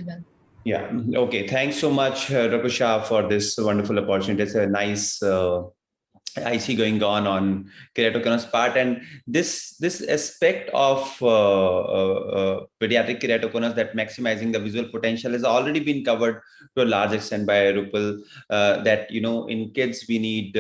well. Yeah. Okay. Thanks so much, Dr. Shah, for this wonderful opportunity. It's a nice IC going on keratoconus part, and this aspect of pediatric keratoconus, that maximizing the visual potential, has already been covered to a large extent by Rupal. That in kids we need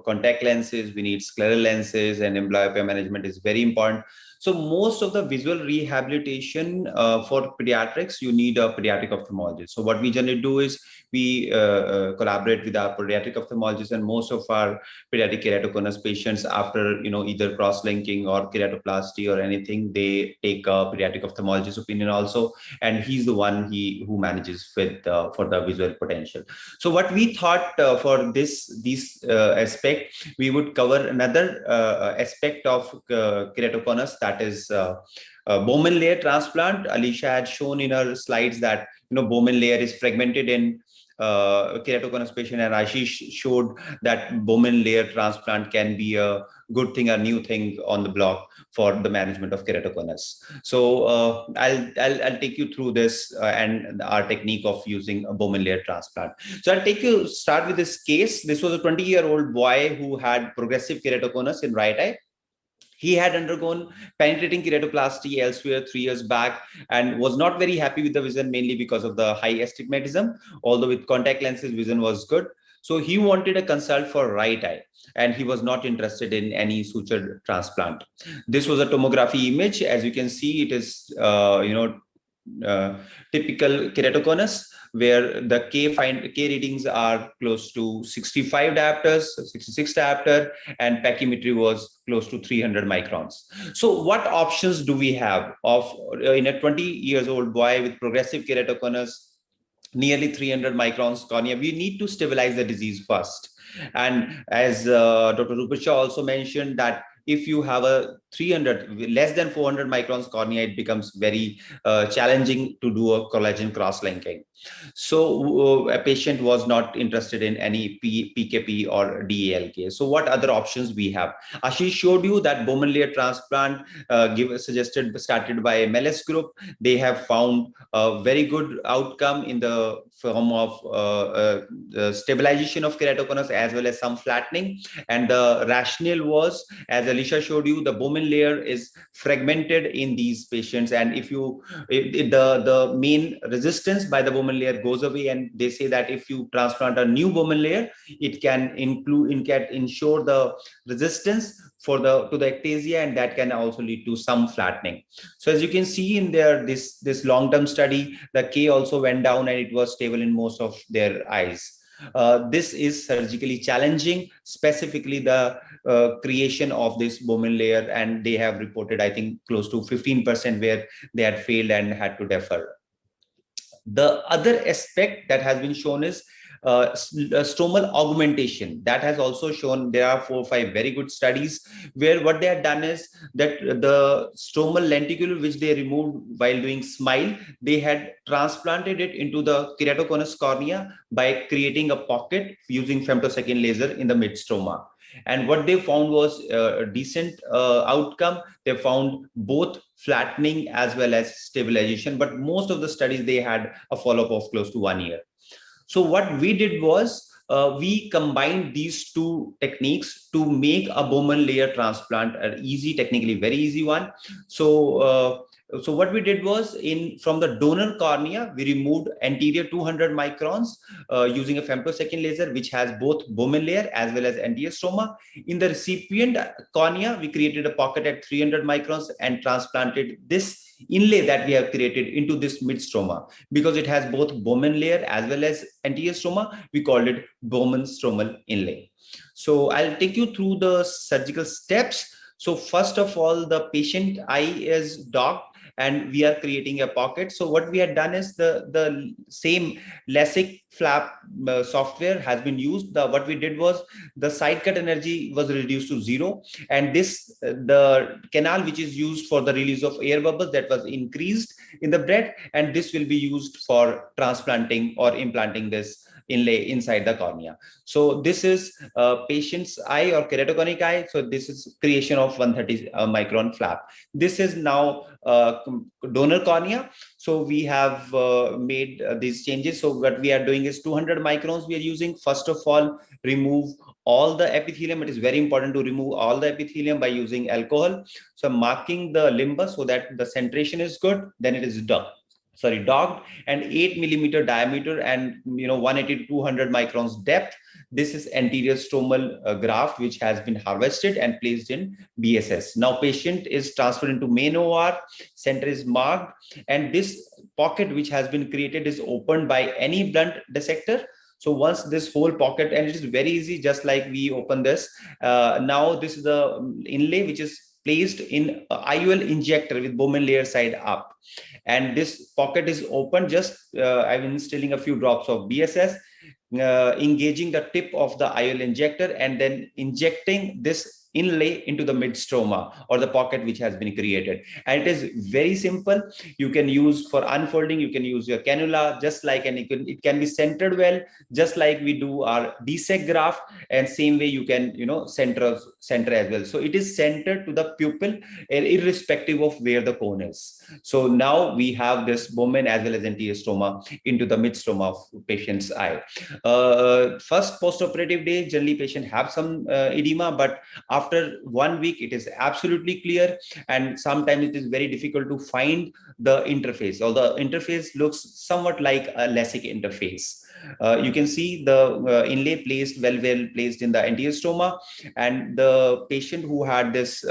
contact lenses, we need scleral lenses, and amblyopia management is very important. So most of the visual rehabilitation for pediatrics, you need a pediatric ophthalmologist. So what we generally do is we collaborate with our pediatric ophthalmologist, and most of our pediatric keratoconus patients, after either cross-linking or keratoplasty or anything, they take a pediatric ophthalmologist opinion also, and he's the one who manages with for the visual potential. So what we thought for this aspect, we would cover another aspect of keratoconus, that is Bowman layer transplant. Alicia had shown in her slides that Bowman layer is fragmented in keratoconus patient, and Ashish showed that Bowman layer transplant can be a good thing, a new thing on the block for the management of keratoconus. So I'll take you through this and our technique of using a Bowman layer transplant. So I'll start with this case. This was a 20-year-old boy who had progressive keratoconus in right eye. He had undergone penetrating keratoplasty elsewhere 3 years back and was not very happy with the vision, mainly because of the high astigmatism. Although with contact lenses, vision was good. So he wanted a consult for right eye, and he was not interested in any suture transplant. This was a tomography image. As you can see, it is typical keratoconus, where the K readings are close to 65 diopters, 66 diopter, and pachymetry was close to 300 microns. So what options do we have of in a 20-year-old boy with progressive keratoconus, nearly 300 microns cornea? We need to stabilize the disease first. And as Dr. Rupesh also mentioned, that if you have a 300, less than 400 microns cornea, it becomes very challenging to do a collagen cross-linking. So a patient was not interested in any PKP or DALK. So what other options we have? Ashish showed you that Bowman layer transplant started by MLS group. They have found a very good outcome in the form of stabilization of keratoconus as well as some flattening. And the rationale was, as Alicia showed you, the Bowman layer is fragmented in these patients, and if the main resistance by the Bowman layer goes away, and they say that if you transplant a new Bowman layer, it can ensure the resistance to the ectasia, and that can also lead to some flattening. So as you can see in this long-term study, the K also went down and it was stable in most of their eyes. This is surgically challenging, specifically the creation of this Bowman layer, and they have reported, I think, close to 15% where they had failed and had to defer. The other aspect that has been shown is stromal augmentation. That has also shown. There are 4 or 5 very good studies where what they had done is that the stromal lenticle, which they removed while doing SMILE, they had transplanted it into the keratoconus cornea by creating a pocket using femtosecond laser in the mid-stroma. And what they found was a decent outcome. They found both flattening as well as stabilization, but most of the studies, they had a follow-up of close to 1 year. So what we did was we combined these two techniques to make a Bowman layer transplant, an easy, technically very easy one. So what we did was, from the donor cornea, we removed anterior 200 microns using a femtosecond laser, which has both Bowman layer as well as anterior stroma. In the recipient cornea, we created a pocket at 300 microns and transplanted this inlay that we have created into this mid-stroma. Because it has both Bowman layer as well as anterior stroma, we called it Bowman stromal inlay. So I'll take you through the surgical steps. So first of all, the patient eye is docked and we are creating a pocket. So what we had done is the same LASIK flap software has been used. What we did was the side cut energy was reduced to 0, and the canal which is used for the release of air bubbles, that was increased in the bread, and this will be used for transplanting or implanting this inlay inside the cornea. So this is patient's eye or keratoconic eye. So this is creation of 130 micron flap. This is now donor cornea. So we have made these changes. So what we are doing is 200 microns we are using. First of all, remove all the epithelium. It is very important to remove all the epithelium by using alcohol. So marking the limbus so that the centration is good. Then it is dogged, and 8 millimeter diameter and 180 to 200 microns depth. This is anterior stromal graft which has been harvested and placed in BSS. Now patient is transferred into main OR, center is marked, and this pocket which has been created is opened by any blunt dissector. So once this whole pocket, and it is very easy, just like we open this. Now this is the inlay which is placed in IOL injector with Bowman layer side up. And this pocket is open, just I'm instilling a few drops of BSS, engaging the tip of the IOL injector and then injecting this inlay into the mid-stroma or the pocket which has been created. And it is very simple. You can use for unfolding, you can use your cannula, just like, and it can be centered well, just like we do our dissect graft, and same way you can, center as well. So it is centered to the pupil, irrespective of where the cone is. So now we have this Bowman as well as anterior stroma into the mid-stroma of patient's eye. First post-operative day, generally patient have some edema, but after 1 week, it is absolutely clear. And sometimes it is very difficult to find the interface, or the interface looks somewhat like a LASIK interface. You can see the inlay well placed in the anterior stroma, and the patient who had this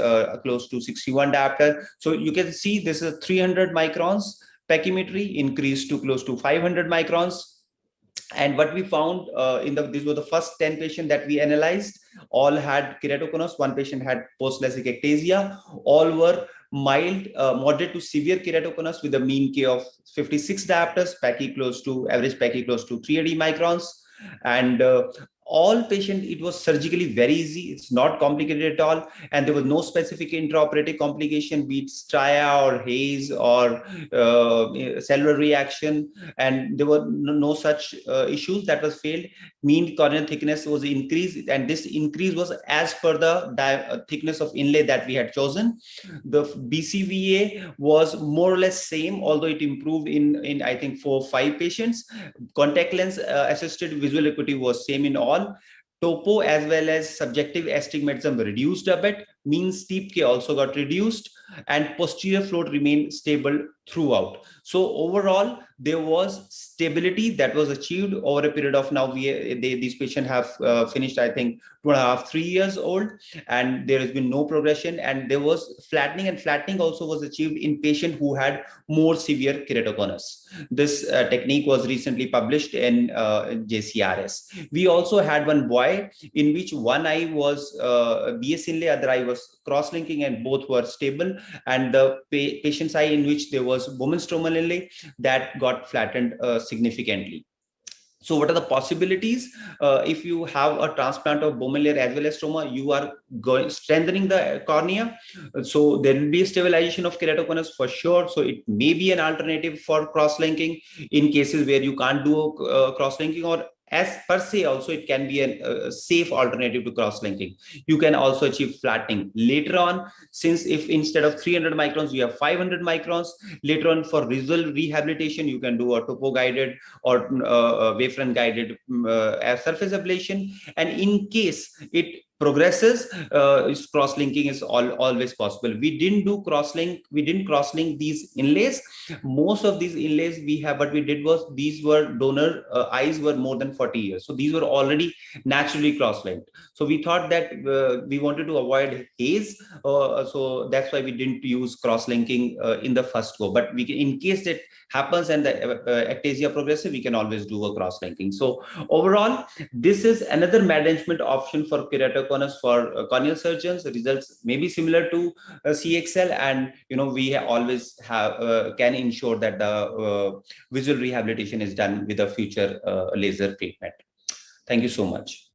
close to 61 diopter. So you can see this is 300 microns pachymetry increased to close to 500 microns. And what we found these were the first 10 patients that we analyzed. All had keratoconus. One patient had post-LASIK ectasia. All were mild, moderate to severe keratoconus with a mean K of 56 diopters, average pachy close to 380 microns. And all patients, it was surgically very easy. It's not complicated at all. And there was no specific intraoperative complication, be it stria or haze or cellular reaction. And there were no such issues that was failed. Mean corneal thickness was increased, and this increase was as per the thickness of inlay that we had chosen. The BCVA was more or less same, although it improved in I think 4 or 5 patients. Contact lens assisted visual acuity was same in all. Topo as well as subjective astigmatism reduced a bit. Mean steep K also got reduced, and posterior float remained stable throughout. So overall, there was stability that was achieved over a period of now. These patients have finished, I think, 2.5 to 3 years old, and there has been no progression. And there was flattening, and flattening also was achieved in patient who had more severe keratoconus. This technique was recently published in JCRS. We also had one boy in which one eye was BS inlay, other eye was cross-linking, and both were stable. And the patient's eye in which there was Bowman stromal inlay, that got flattened significantly. So what are the possibilities? If you have a transplant of Bowman layer as well as stroma, you are strengthening the cornea. So there will be a stabilization of keratoconus for sure. So it may be an alternative for cross-linking in cases where you can't do cross-linking, or as per se also it can be a safe alternative to cross-linking. You can also achieve flattening later on, since if instead of 300 microns you have 500 microns. Later on, for visual rehabilitation, you can do a topo guided or wavefront guided surface ablation. And in case it progresses, cross-linking is always possible. We didn't cross-link these inlays. Most of these inlays we have, what we did was, these were donor eyes were more than 40 years, so these were already naturally cross-linked. So we thought that we wanted to avoid haze, so that's why we didn't use cross-linking in the first go. But we can, in case it happens and the ectasia progresses, we can always do a cross-linking. So overall, this is another management option for keratoconus for corneal surgeons. The results may be similar to CXL, and we always have can ensure that the visual rehabilitation is done with a future laser treatment. Thank you so much.